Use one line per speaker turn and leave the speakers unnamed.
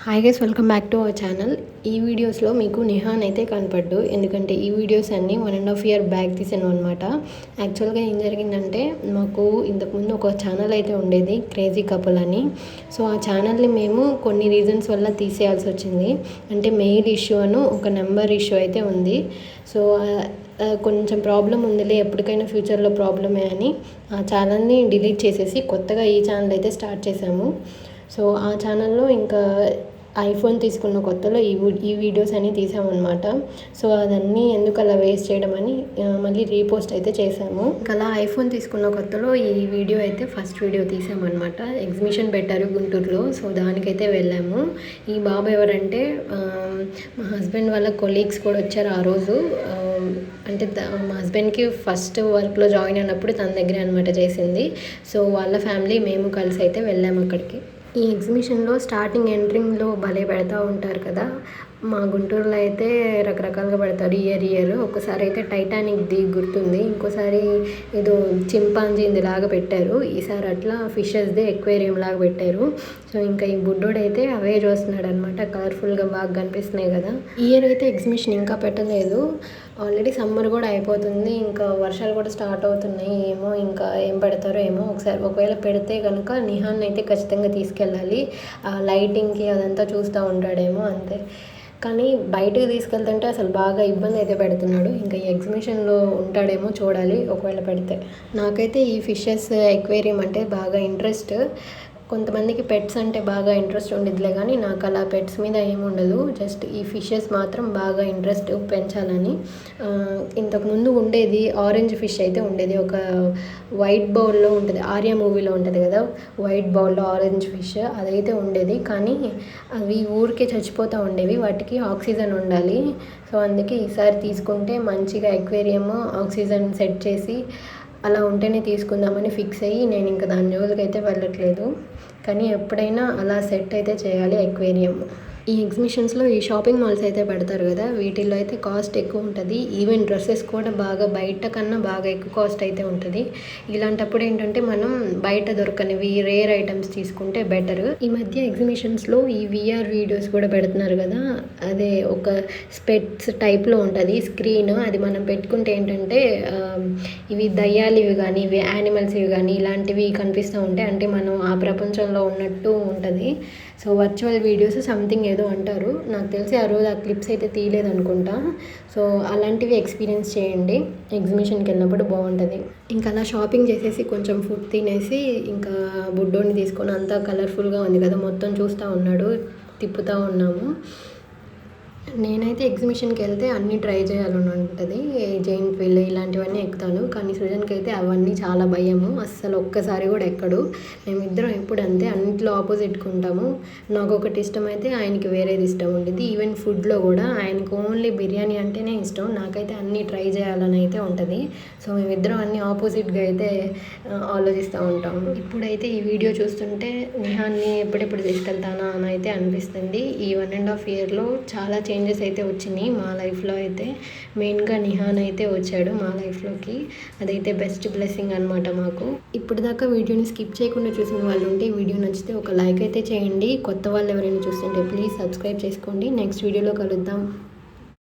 Hi guys, welcome back to our channel. ఈ వీడియోస్లో మీకు నిహాన్ అయితే కనపడ్డు. ఎందుకంటే ఈ వీడియోస్ అన్నీ 1.5 year బ్యాక్ తీసాను అనమాట. యాక్చువల్గా ఏం జరిగిందంటే, మాకు ఇంతకుముందు ఒక ఛానల్ అయితే ఉండేది, క్రేజీ కపుల్ అని. సో ఆ ఛానల్ని మేము కొన్ని రీజన్స్ వల్ల తీసేయాల్సి వచ్చింది. అంటే మెయిల్ ఇష్యూ అను ఒక నెంబర్ ఇష్యూ అయితే ఉంది. సో కొంచెం ప్రాబ్లం ఉందిలే, ఎప్పటికైనా ఫ్యూచర్లో ప్రాబ్లమే అని ఆ ఛానల్ని డిలీట్ చేసేసి కొత్తగా ఈ ఛానల్ అయితే స్టార్ట్ చేసాము. సో ఆ ఛానల్లో ఇంకా ఐఫోన్ తీసుకున్న కొత్తలో ఈ వీడియోస్ అన్నీ తీసామన్నమాట. సో అదన్నీ ఎందుకు అలా వేస్ట్ చేయడం అని మళ్ళీ రీపోస్ట్ అయితే చేసాము. అలా ఐఫోన్ తీసుకున్న కొత్తలో ఈ వీడియో అయితే ఫస్ట్ వీడియో తీసామన్నమాట. ఎగ్జిబిషన్ పెట్టారు గుంటూరులో, సో దానికైతే వెళ్ళాము. ఈ బాబు ఎవరంటే మా హస్బెండ్ వాళ్ళ కొలీగ్స్ కూడా వచ్చారు ఆ రోజు. అంటే మా హస్బెండ్కి ఫస్ట్ వర్క్లో జాయిన్ అయినప్పుడు తన దగ్గరే అనమాట చేసింది. సో వాళ్ళ ఫ్యామిలీ మేము కలిసి అయితే వెళ్ళాము అక్కడికి. ఈ ఎగ్జిబిషన్లో స్టార్టింగ్ ఎంట్రింగ్లో భలే పెడతా ఉంటారు కదా. మా గుంటూరులో అయితే రకరకాలుగా పెడతారు ఇయర్. ఒకసారి అయితే టైటానిక్ది గుర్తుంది, ఇంకోసారి ఏదో చింపాంజీది లాగా పెట్టారు. ఈసారి అట్లా ఫిషెస్ది ఎక్వేరియం లాగా పెట్టారు. సో ఇంకా ఈ బుడ్డోడు అయితే అవే చూస్తున్నాడు అనమాట. కలర్ఫుల్గా బాగా కనిపిస్తున్నాయి కదా. ఇయర్ అయితే ఎగ్జిబిషన్ ఇంకా పెట్టలేదు. ఆల్రెడీ సమ్మర్ కూడా అయిపోతుంది, ఇంకా వర్షాలు కూడా స్టార్ట్ అవుతున్నాయి. ఏమో ఇంకా ఏం పెడతారో ఏమో. ఒకవేళ పెడితే కనుక నిహాన్ అయితే ఖచ్చితంగా తీసుకెళ్ళాలి. ఆ లైటింగ్కి అదంతా చూస్తూ ఉంటాడేమో అంతే. కానీ బయటకు తీసుకెళ్తుంటే అసలు బాగా ఇబ్బంది అయితే పెడుతున్నాడు. ఇంకా ఈ ఎగ్జిబిషన్లో ఉంటాడేమో, చూడాలి ఒకవేళ పెడితే. నాకైతే ఈ ఫిషెస్ ఎక్వేరియం అంటే బాగా ఇంట్రెస్ట్. కొంతమందికి పెట్స్ అంటే బాగా ఇంట్రెస్ట్ ఉండిద్దిలే, కానీ నాకు అలా పెట్స్ మీద ఏముండదు. జస్ట్ ఈ ఫిషెస్ మాత్రం బాగా ఇంట్రెస్ట్ పెంచాలని. ఇంతకుముందు ఉండేది ఆరెంజ్ ఫిష్ అయితే ఉండేది, ఒక వైట్ బౌల్లో ఉంటుంది, ఆర్య మూవీలో ఉంటుంది కదా, వైట్ బౌల్లో ఆరెంజ్ ఫిష్ అదైతే ఉండేది. కానీ అవి ఊరికే చచ్చిపోతూ ఉండేవి, వాటికి ఆక్సిజన్ ఉండాలి. సో అందుకే ఈసారి తీసుకుంటే మంచిగా ఎక్వేరియం ఆక్సిజన్ సెట్ చేసి అలా ఉంటేనే తీసుకుందామని ఫిక్స్ అయ్యి నేను ఇంకా దాని జోలికి అయితే వెళ్ళట్లేదు. కానీ ఎప్పుడైనా అలా సెట్ అయితే చేయాలి ఎక్వేరియం. ఈ ఎగ్జిబిషన్స్లో ఈ షాపింగ్ మాల్స్ అయితే పెడతారు కదా, వీటిల్లో అయితే కాస్ట్ ఎక్కువ ఉంటుంది. ఈవెన్ డ్రెస్సెస్ కూడా బాగా బయట కన్నా బాగా ఎక్కువ కాస్ట్ అయితే ఉంటుంది. ఇలాంటప్పుడు ఏంటంటే మనం బయట దొరకనివి రేర్ ఐటమ్స్ తీసుకుంటే బెటర్. ఈ మధ్య ఎగ్జిబిషన్స్లో ఈ విఆర్ వీడియోస్ కూడా పెడుతున్నారు కదా, అదే ఒక స్పెట్స్ టైప్లో ఉంటుంది స్క్రీన్. అది మనం పెట్టుకుంటే ఏంటంటే ఇవి దయ్యాలు ఇవి కానీ ఇవి యానిమల్స్ ఇవి కానీ ఇలాంటివి కనిపిస్తూ ఉంటాయి. అంటే మనం ఆ ప్రపంచంలో ఉన్నట్టు ఉంటుంది. సో వర్చువల్ వీడియోస్ సంథింగ్ ఏదో అంటారు, నాకు తెలిసి ఆ రోజు ఆ క్లిప్స్ అయితే తీయలేదు అనుకుంటా. సో అలాంటివి ఎక్స్పీరియన్స్ చేయండి, ఎగ్జిబిషన్కి వెళ్ళినప్పుడు బాగుంటుంది. ఇంకా అలా షాపింగ్ చేసేసి కొంచెం ఫుడ్ తినేసి ఇంకా బుడ్డోని తీసుకొని, అంతా కలర్ఫుల్గా ఉంది కదా మొత్తం చూస్తూ ఉన్నాడు, తిప్పుతూ ఉన్నాము. నేనైతే ఎగ్జిబిషన్కి వెళ్తే అన్నీ ట్రై చేయాలని ఉంటుంది. జైంట్ వీల్ ఇలాంటివన్నీ ఎక్కుతాను, కానీ సృజన్కి అయితే అవన్నీ చాలా భయము. అస్సలు ఒక్కసారి కూడా ఎక్కడు. మేమిద్దరం ఎప్పుడు అంతే, అన్నింటిలో ఆపోజిట్గా ఉంటాము. నాకు ఒకటి ఇష్టమైతే ఆయనకి వేరేది ఇష్టం ఉండేది. ఈవెన్ ఫుడ్లో కూడా ఆయనకు ఓన్లీ బిర్యానీ అంటేనే ఇష్టం, నాకైతే అన్నీ ట్రై చేయాలని అయితే ఉంటుంది. సో మేమిద్దరం అన్నీ ఆపోజిట్గా అయితే ఆలోచిస్తూ ఉంటాము. ఇప్పుడైతే ఈ వీడియో చూస్తుంటే నిహాన్ని ఎప్పుడెప్పుడు తీసుకెళ్తానా అని అయితే అనిపిస్తుంది. ఈ 1.5 yearలో చాలా చేంజెస్ అయితే వచ్చినాయి మా లైఫ్లో. అయితే మెయిన్గా నిహాన్ అయితే వచ్చాడు మా లైఫ్లోకి, అదైతే బెస్ట్ బ్లెస్సింగ్ అనమాట మాకు. ఇప్పుడు దాకా వీడియోని స్కిప్ చేయకుండా చూసిన వాళ్ళు ఉంటే వీడియో నచ్చితే ఒక లైక్ అయితే చేయండి. కొత్త వాళ్ళు ఎవరైనా చూస్తుంటే ప్లీజ్ సబ్స్క్రైబ్ చేసుకోండి. నెక్స్ట్ వీడియోలో కలుద్దాం.